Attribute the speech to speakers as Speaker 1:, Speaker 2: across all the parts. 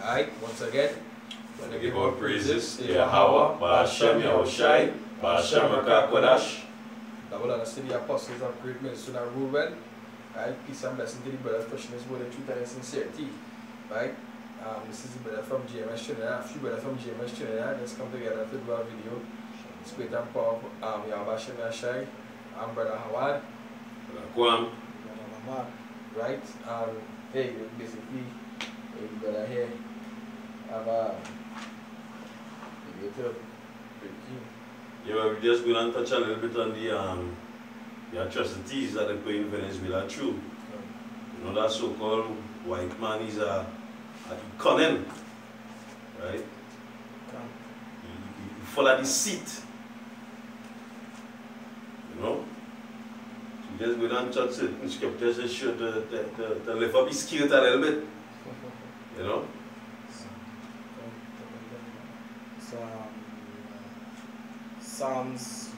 Speaker 1: Alright, once again,
Speaker 2: when we give our praises to Yahweh, Ba'ashem Yahushai, Ba'ashem Rakakwadash.
Speaker 1: Double honors to the apostles of great ministry and Reuben. Right, peace and blessing to the brothers pushing this word in truth and in sincerity. Right, this is the brother from GMS Trinidad, a few brothers from GMS Trinidad. Let's come together to do our video. It's great and powerful. Yahweh Hashem Yahushai, I'm Brother Hawad.
Speaker 2: Kwam.
Speaker 1: Right, hey, basically, hey, brother here have a video.
Speaker 2: Yeah, we just going to touch a little bit on the atrocities that they put in Venezuela through. You know, that so-called white man is a cunning, right? He follow the seat. You know? So just go down and touch it in scriptures and show to lift up his skirt a little bit. You know?
Speaker 3: Psalms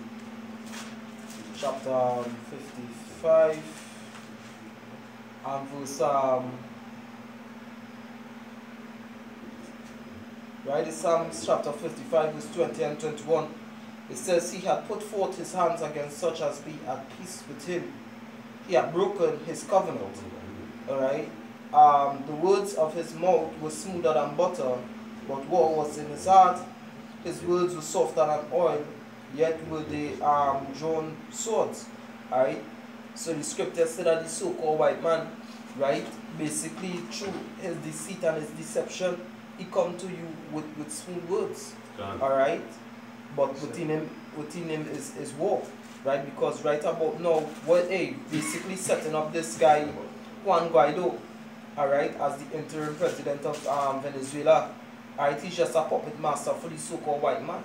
Speaker 3: chapter 55 and verse right, it's Psalms chapter 55 verse 20 and 21. It says, he had put forth his hands against such as be at peace with him. He had broken his covenant. Alright. The words of his mouth were smoother than butter, but war was in his heart. His words were softer than oil, yet were they drawn swords. Alright? So the scripture said that the so-called white man, right, basically through his deceit and his deception, he come to you with smooth words. Alright? But within him is war. Right? Because right about now, basically setting up this guy, Juan Guaido, alright, as the interim president of Venezuela. Alright, he's just a puppet master for the so-called white man.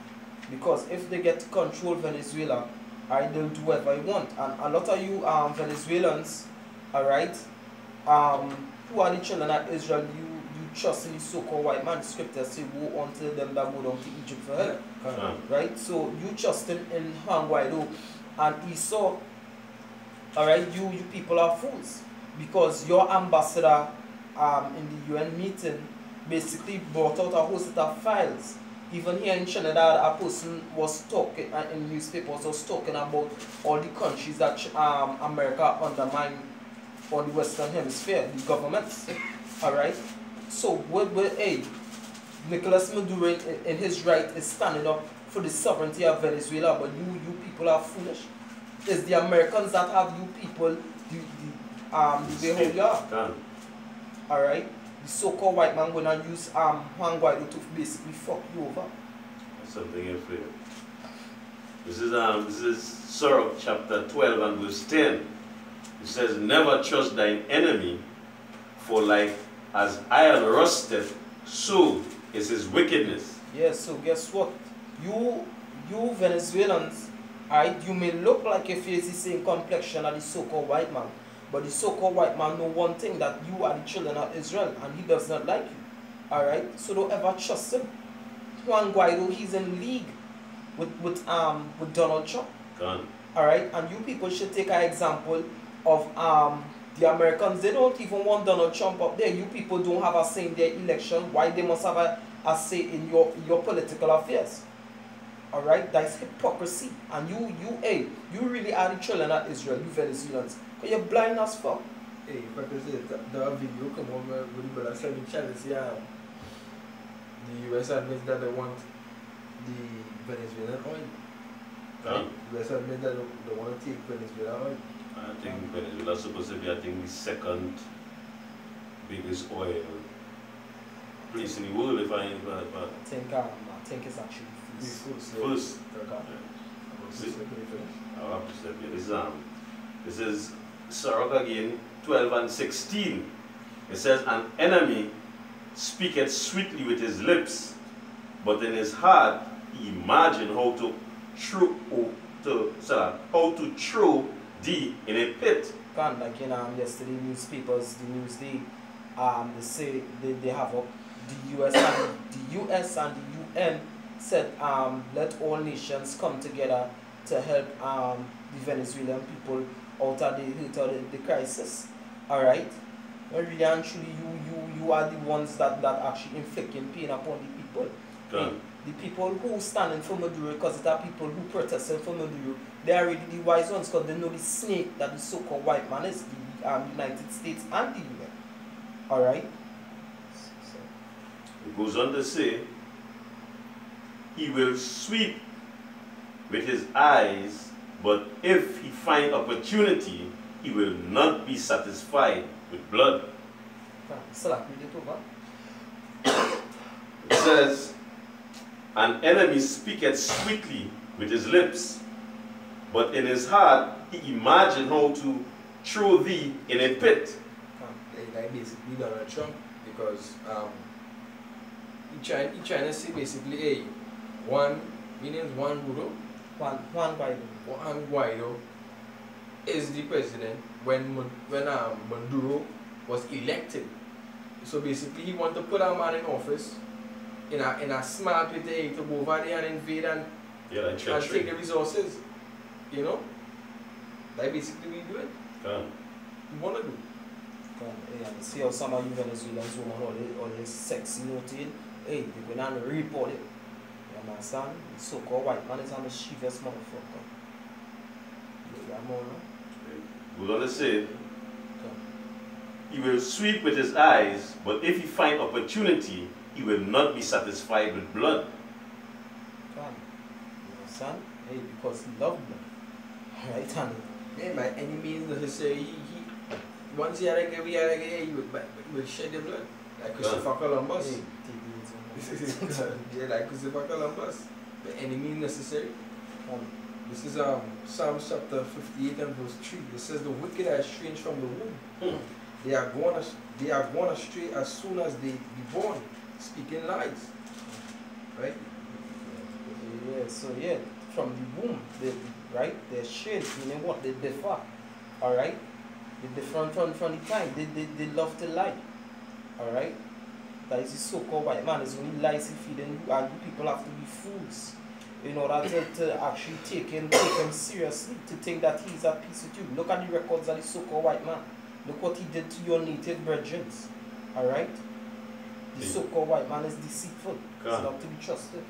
Speaker 3: Because if they get to control Venezuela, alright, they'll do whatever they want. And a lot of you Venezuelans, alright, who are the children of Israel, you trust in the so-called white man. Scripture say, woe unto them that go down to Egypt for help. Right? So you trust in Juan Guaido and Esau. Alright, you people are fools. Because your ambassador in the UN meeting basically brought out a whole set of files. Even here in Trinidad, a person was talking in newspapers was talking about all the countries that America undermined on the Western Hemisphere, the governments. Alright? So Nicolas Maduro in his right is standing up for the sovereignty of Venezuela, but you people are foolish. It's the Americans that have you people the behavior. Alright? The so-called white man gonna use Juan Guaido to basically fuck you over.
Speaker 2: That's something in fear. This is Sirach chapter 12 and verse 10. It says, never trust thine enemy, for like as iron rusted, so is his wickedness.
Speaker 3: Yes, so guess what? You Venezuelans, alright, you may look like if you're the same complexion as the so-called white man. But the so-called white man know one thing, that you are the children of Israel and he does not like you. Alright? So don't ever trust him. Juan Guaido, he's in league with Donald Trump. Alright? And you people should take an example of the Americans. They don't even want Donald Trump up there. You people don't have a say in their election. Why they must have a say in your political affairs? Alright? That's hypocrisy. And you really are the children of Israel, you Venezuelans. But you're blind as fuck.
Speaker 1: Hey, but the video come on with the brother said in China, the US admits that they want the Venezuelan oil. The US admits that they want to take Venezuelan oil.
Speaker 2: I think Venezuela is supposed to be, the second biggest oil place in the world, if I
Speaker 3: think it's actually
Speaker 2: first. This is Sirach again, 12 and 16. It says, an enemy speaketh sweetly with his lips, but in his heart he imagine how to throw thee in a pit.
Speaker 3: Like yesterday newspapers, the news they say they have up the US and the UN said let all nations come together to help the Venezuelan people out of the crisis. Alright? Well, really and truly, you who are the ones that actually inflicting pain upon the people. The people who standing for Maduro, because it are people who protesting for Maduro, they are really the wise ones because they know the snake that the so-called white man is, the United States and the UN. Alright? So.
Speaker 2: It goes on to say, he will sweep with his eyes, but if he find opportunity, he will not be satisfied with blood. It says, an enemy speaketh sweetly with his lips, but in his heart he imagined how to throw thee in a pit.
Speaker 1: Like basically Donald Trump, because he trying to say basically, hey, Juan Guaido is the president when Maduro was elected. So basically he want to put a man in office in a smart way to go over there and invade and take the resources. You know? That basically we do it. We want to do.
Speaker 3: Yeah, see how some of you Venezuelans women all this sexy noted, hey, they go down and report it. You understand? The so-called white man is a mischievous motherfucker.
Speaker 2: We're going to say, he will sweep with his eyes, but if he find opportunity, he will not be satisfied with blood.
Speaker 3: You understand? Hey, because he loved blood. Right, honey?
Speaker 1: Yeah, by any means necessary, once he had a he would shed the blood. Like Christopher Columbus. Yeah, like Christopher Columbus. By any means necessary. This is Psalm chapter 58 and verse 3. It says, the wicked are estranged from the womb. They are gone astray as soon as they be born, speaking lies. Right?
Speaker 3: Yeah, so yeah, from the womb, they're estranged, meaning what? They differ. Alright? They differ from the time. They love to lie. Alright? That is the so-called white man. It's only lies he feeding you, and you people have to be fools in order to actually take him seriously, to think that he's at peace with you. Look at the records of the so-called white man. Look what he did to your native brethren. Alright? The so-called white man is deceitful. It's not to be trusted.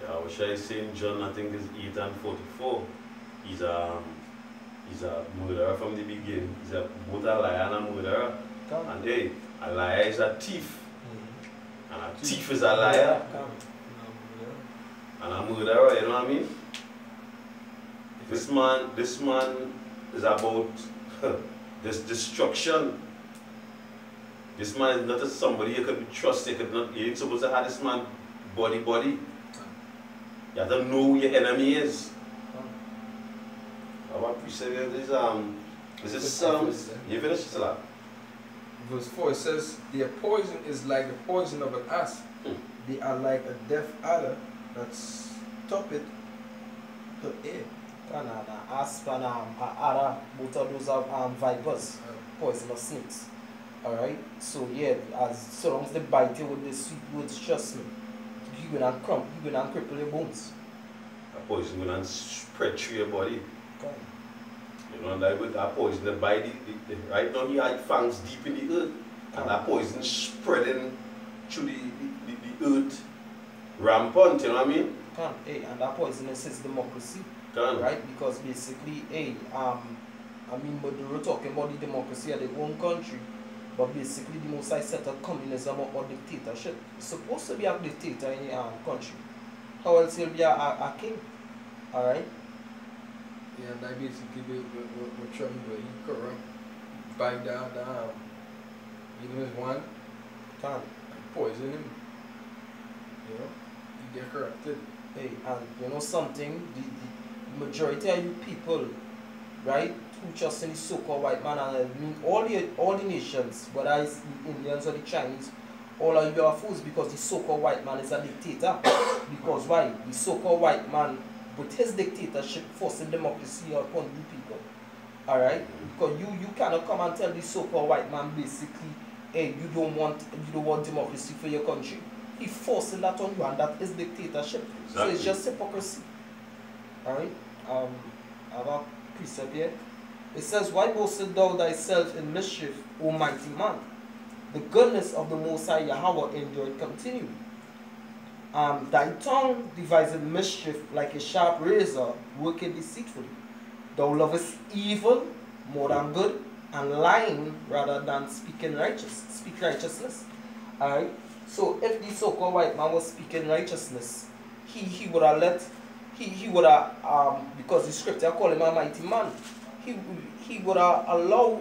Speaker 2: Yeah, what should I say in John, I think it's 8 and 44. He's a murderer from the beginning. He's both a liar and a murderer. And hey, a liar is a thief. And a thief is a liar. And a murderer, you know what I mean? This man is about this destruction. This man is not somebody you could be trusted. You ain't supposed to have this man body. You have to know who your enemy is. I want to say this is you finished it, lot.
Speaker 1: Verse 4 it says, their poison is like the poison of an asp. They are like a deaf adder that stoppeth her ear.
Speaker 3: An asp and adder, both of those are vipers, poisonous snakes. Alright? So yeah, so long as they bite you with the sweet words, trust me, you're gonna cripple your bones.
Speaker 2: A poison gonna spread through your body. You know, like with that poison, the bite, right now he had fangs deep in the earth, and that poison spreading through the earth rampant, you know what I mean?
Speaker 3: Hey, and that poison is democracy, right? Because basically, hey, Maduro talking about the democracy of their own country, but basically the most I set up communism or dictatorship. It's supposed to be a dictator in your country. How else will be a king? Alright?
Speaker 1: Yeah, that basically what Trump do. He corrupt, bite down, give him his one, and poison him. You know, he get corrupted.
Speaker 3: Hey, and you know something, the majority of you people, right, who trust in the so-called white man, and I mean all the nations, whether it's the Indians or the Chinese, all of you are fools because the so-called white man is a dictator. Because why? The so-called white man, with his dictatorship, forcing democracy upon you people. Alright? Because you cannot come and tell the so-called white man basically, hey, you don't want democracy for your country. He's forcing that on you, and that is dictatorship. Exactly. So it's just hypocrisy. Alright? I have a precept here. It says, why boastest thou thyself in mischief, O mighty man? the goodness of the Most High Yahweh endured continually. Thy tongue deviseth mischief like a sharp razor, working deceitfully. Thou lovest evil more than good, and lying rather than speak righteousness. Alright? So if the so-called white man was speaking righteousness, he would have he would have because the scripture call him a mighty man, he would have allowed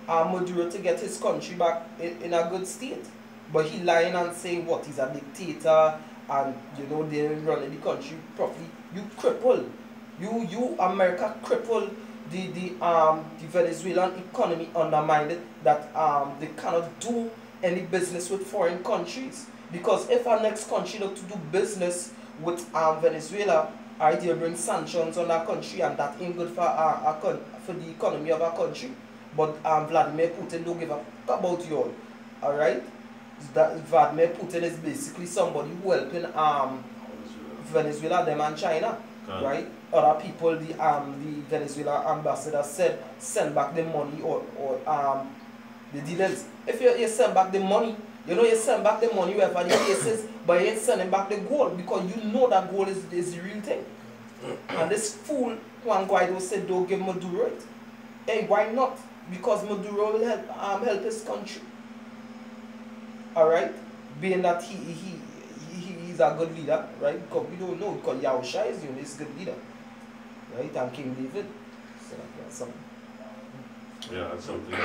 Speaker 3: Maduro to get his country back in a good state. But he lying and saying what, he's a dictator, and you know they running the country properly. You cripple, you America cripple the Venezuelan economy, undermined it, that they cannot do any business with foreign countries. Because if our next country look to do business with Venezuela, they bring sanctions on our country, and that ain't good for the economy of our country. But Vladimir Putin don't give a fuck about you all. Alright? Vladimir Putin is basically somebody who helping Venezuela, them and China. Right? Other people, the Venezuela ambassador said send back the money or the dealers. If you send back the money, you know you send back the money wherever the case is, but you ain't sending back the gold, because you know that gold is the real thing. And this fool Juan Guaido said don't give Maduro it. Hey, why not? Because Maduro will help his country. Alright? Being that he's a good leader, right? Because we don't know, because Yahusha is a good leader. Right? And King David. So that's something.
Speaker 2: Yeah, that's something.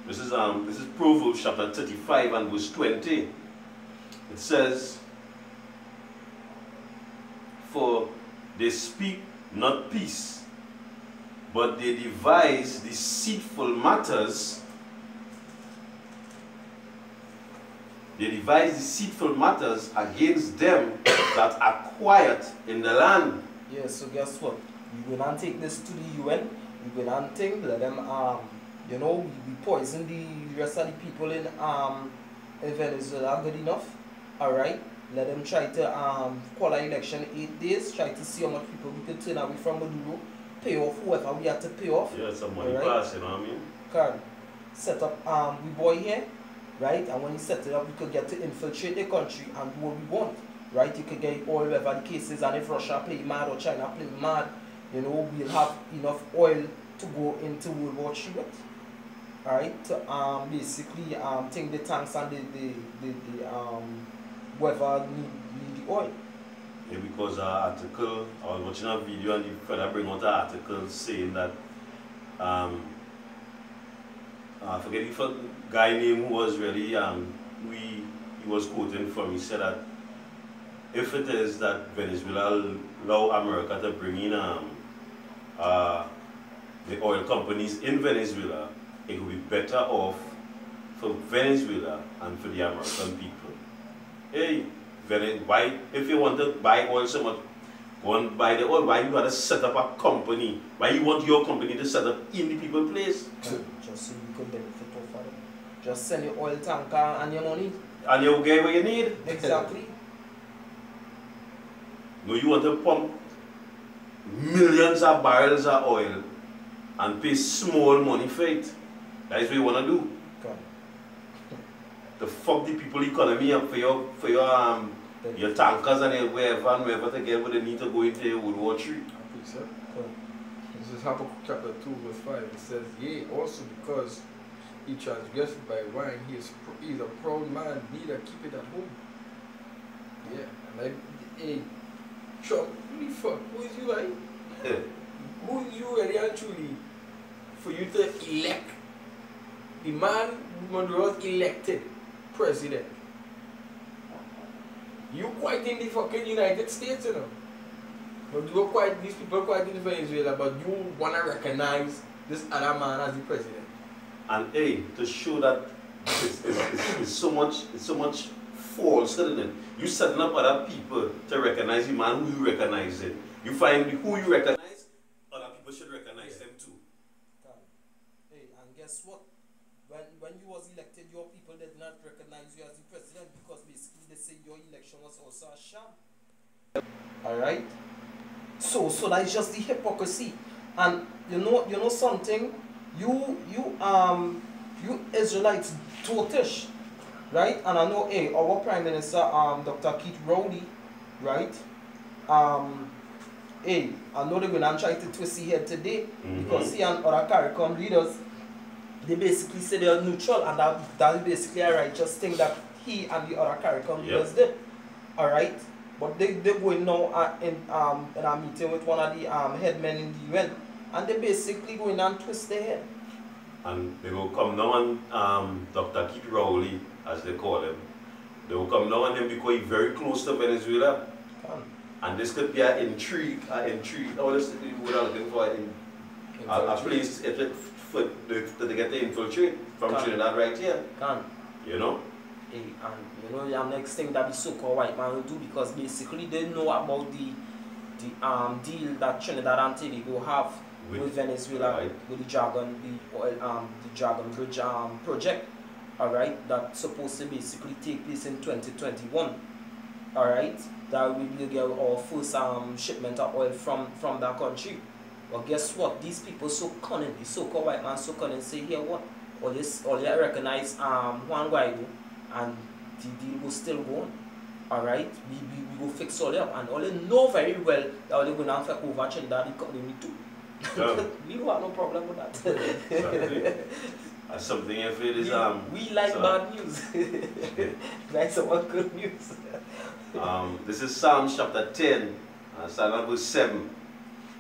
Speaker 2: This is Proverbs chapter 35 and verse 20. It says, for they speak not peace, but they devise deceitful matters. They devise deceitful matters against them that are quiet in the land.
Speaker 3: Yeah, so guess what? We will not take this to the UN. We will not think, let them you know, we poison the rest of the people in Venezuela good enough. Alright? Let them try to call an election 8 days, try to see how much people we could turn away from Maduro, pay off whoever we have to pay off.
Speaker 2: Yeah, some money pass, you know what I mean?
Speaker 3: Can set up we boy here, right? And when you set it up, we could get to infiltrate the country and do what we want. Right? You could get oil wherever the case is, and if Russia play mad or China play mad, you know, we'll have enough oil to go into World War III with. Alright, to basically take the tanks and the whoever need the oil.
Speaker 2: Yeah, because article, I was watching a video and the fella bring out an article saying that I forget if a guy name who was really he was quoting from, he said that if it is that Venezuela allow America to bring in the oil companies in Venezuela, it would be better off for Venezuela and for the American people. Hey, why, if you want to buy oil so much, go and buy the oil. Why you got to set up a company? Why you want your company to set up in the people's place?
Speaker 3: Just so you could benefit off it. Just send your oil tanker and your money.
Speaker 2: And you get what you need.
Speaker 3: Exactly.
Speaker 2: No, you want to pump millions of barrels of oil and pay small money for it. That's what you want to do.
Speaker 3: Okay.
Speaker 2: To fuck the people economy up for your tankers and wherever to get what they need to go into World War III.
Speaker 1: This is Habakkuk chapter 2 verse 5. It says, yea, also because he transgressed by wine, he is a proud man, neither keep it at home. Yeah, and like, hey, Trump, who the fuck? Who is you like? Who is you really and truly for you to elect the man who was elected president? You quite in the fucking United States, you know. But you quite, these people quite in Venezuela, but you want to recognize this other man as the president.
Speaker 2: And hey, to show that it's so much false, isn't it? You setting up other people to recognize the man who you recognize it. You find who you recognize, other people should recognize them too.
Speaker 3: Hey, and guess what? When you was elected, your people did not recognize you as the president, because basically they say your election was also a sham. Alright? So that's just the hypocrisy. And you know something? You Israelites dotish right? And I know, our Prime Minister, Dr. Keith Rowley, right? I know they're going to try to twist his head today because he and other CARICOM leaders, they basically say they are neutral, and that is basically a righteous thing that he and the other CARICOM leaders did. Alright? But they're going now in a meeting with one of the headmen in the UN, and they basically going and twist their head.
Speaker 2: And they will come now and Dr. Keith Rowley, as they call him, they will come now and him because he's very close to Venezuela. And this could be an intrigue, all this we're looking for a place for to get the infiltrate from Trinidad right here. You know?
Speaker 3: And you know the next thing that the so-called white man will do, because basically they know about the deal that Trinidad and Tobago have with Venezuela, with the Dragon, the Dragon Bridge project, alright, that's supposed to basically take place in 2021. Alright, that we will get our first shipment of oil from that country. But guess what? These people so cunning, the so-called white man so cunning, say here what? All they recognize Juan Guaido, and the deal will still go on. Alright, we will fix all up, and all they know very well that all they going to affect over Trinidad economy too. We don't have no problem with that.
Speaker 2: That's something if it is
Speaker 3: we like bad news. Like some good news.
Speaker 2: This is Psalm chapter 10, Psalm verse 7.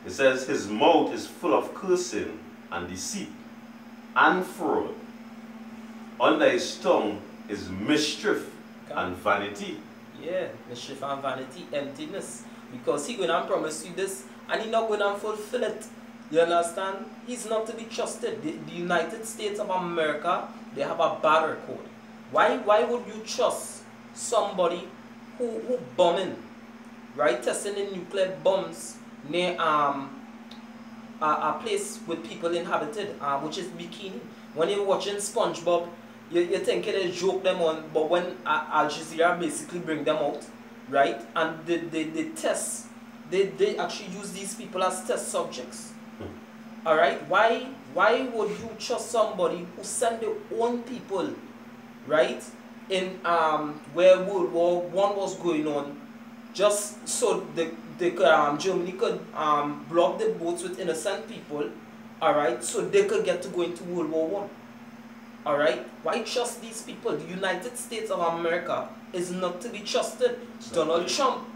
Speaker 2: It says, his mouth is full of cursing and deceit and fraud. Under his tongue is mischief and vanity.
Speaker 3: Yeah, mischief and vanity, emptiness. Because he going to promise you this and he not going to fulfill it. You understand? He's not to be trusted. The United States of America, they have a bad record. Why would you trust somebody who bombing, right? Testing in nuclear bombs near a place with people inhabited, which is Bikini. When you're watching SpongeBob, you're thinking they joke them on, but when Al Jazeera basically bring them out, right? And they test, they actually use these people as test subjects. Alright? Why would you trust somebody who sent their own people, right? In where World War I was going on, just so Germany could block the boats with innocent people, alright, so they could get to go into World War I. Alright? Why trust these people? The United States of America is not to be trusted. Donald Trump